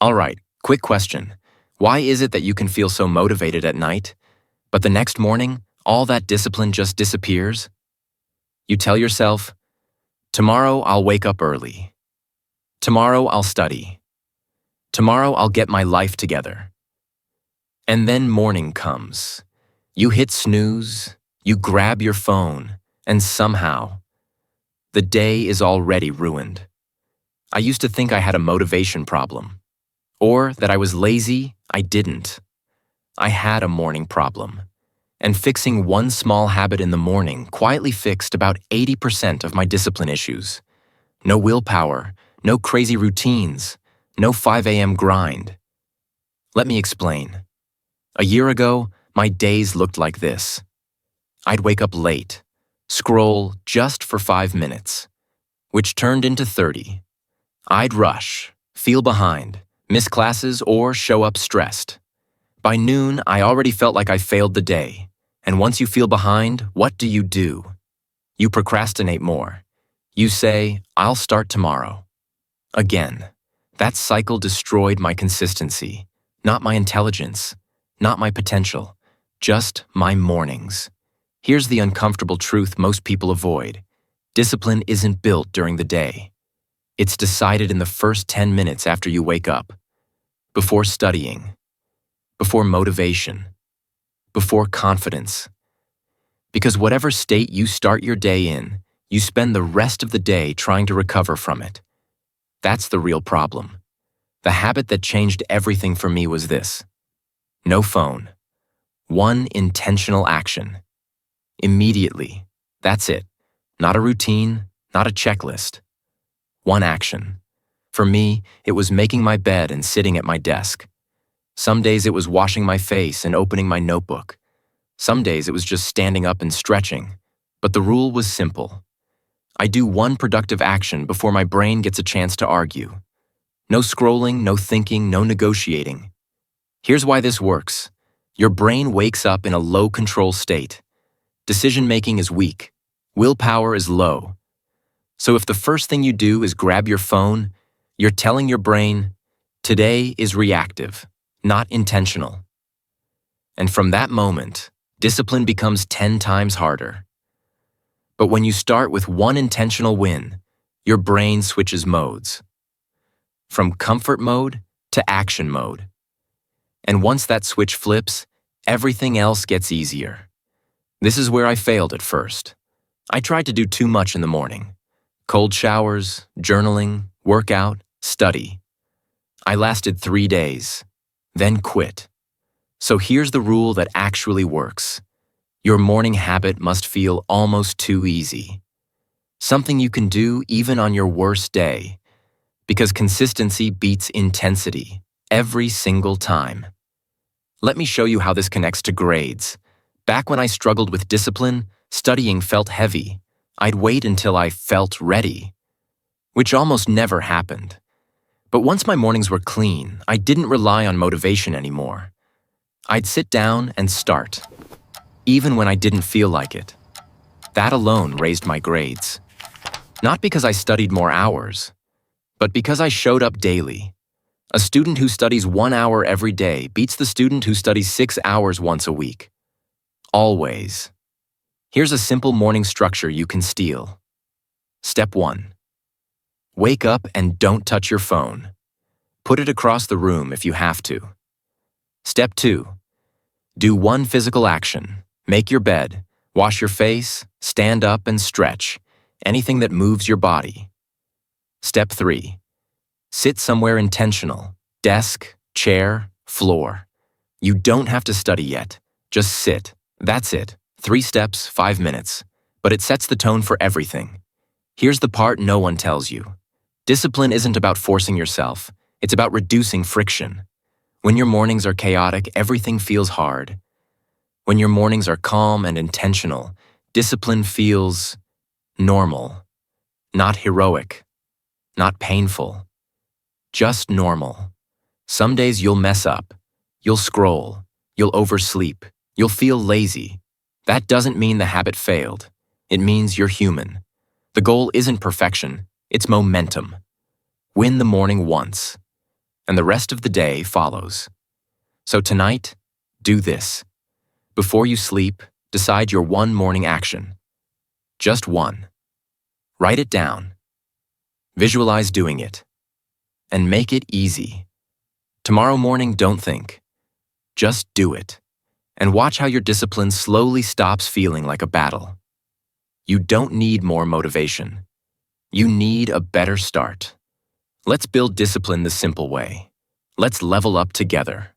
All right, quick question. Why is it that you can feel so motivated at night, but the next morning, all that discipline just disappears? You tell yourself, tomorrow I'll wake up early. Tomorrow I'll study. Tomorrow I'll get my life together. And then morning comes. You hit snooze, you grab your phone, and somehow, the day is already ruined. I used to think I had a motivation problem. Or that I was lazy. I didn't. I had a morning problem. And fixing one small habit in the morning quietly fixed about 80% of my discipline issues. No willpower, no crazy routines, no 5 a.m. grind. Let me explain. A year ago, my days looked like this. I'd wake up late, scroll just for 5 minutes, which turned into 30. I'd rush, feel behind, miss classes, or show up stressed. By noon, I already felt like I failed the day. And once you feel behind, what do? You procrastinate more. You say, I'll start tomorrow. Again, that cycle destroyed my consistency, not my intelligence, not my potential, just my mornings. Here's the uncomfortable truth most people avoid. Discipline isn't built during the day. It's decided in the first 10 minutes after you wake up. Before studying, before motivation, before confidence. Because whatever state you start your day in, you spend the rest of the day trying to recover from it. That's the real problem. The habit that changed everything for me was this. No phone. One intentional action. Immediately. That's it. Not a routine, not a checklist. One action. For me, it was making my bed and sitting at my desk. Some days it was washing my face and opening my notebook. Some days it was just standing up and stretching. But the rule was simple. I do one productive action before my brain gets a chance to argue. No scrolling, no thinking, no negotiating. Here's why this works. Your brain wakes up in a low control state. Decision-making is weak. Willpower is low. So if the first thing you do is grab your phone, you're telling your brain, today is reactive, not intentional. And from that moment, discipline becomes 10 times harder. But when you start with one intentional win, your brain switches modes. From comfort mode to action mode. And once that switch flips, everything else gets easier. This is where I failed at first. I tried to do too much in the morning. Cold showers, journaling, workout, study. I lasted 3 days, then quit. So here's the rule that actually works. Your morning habit must feel almost too easy. Something you can do even on your worst day. Because consistency beats intensity every single time. Let me show you how this connects to grades. Back when I struggled with discipline, studying felt heavy. I'd wait until I felt ready, which almost never happened. But once my mornings were clean, I didn't rely on motivation anymore. I'd sit down and start, even when I didn't feel like it. That alone raised my grades. Not because I studied more hours, but because I showed up daily. A student who studies 1 hour every day beats the student who studies 6 hours once a week. Always. Here's a simple morning structure you can steal. Step 1. Wake up and don't touch your phone. Put it across the room if you have to. Step 2. Do one physical action. Make your bed, wash your face, stand up and stretch. Anything that moves your body. Step 3. Sit somewhere intentional. Desk, chair, floor. You don't have to study yet. Just sit. That's it. 3 steps, 5 minutes. But it sets the tone for everything. Here's the part no one tells you. Discipline isn't about forcing yourself. It's about reducing friction. When your mornings are chaotic, everything feels hard. When your mornings are calm and intentional, discipline feels normal. Not heroic. Not painful. Just normal. Some days you'll mess up. You'll scroll. You'll oversleep. You'll feel lazy. That doesn't mean the habit failed. It means you're human. The goal isn't perfection, it's momentum. Win the morning once. and the rest of the day follows. So tonight, do this. Before you sleep, decide your one morning action. Just one. Write it down. Visualize doing it. And make it easy. Tomorrow morning, don't think. Just do it. And watch how your discipline slowly stops feeling like a battle. You don't need more motivation. You need a better start. Let's build discipline the simple way. Let's level up together.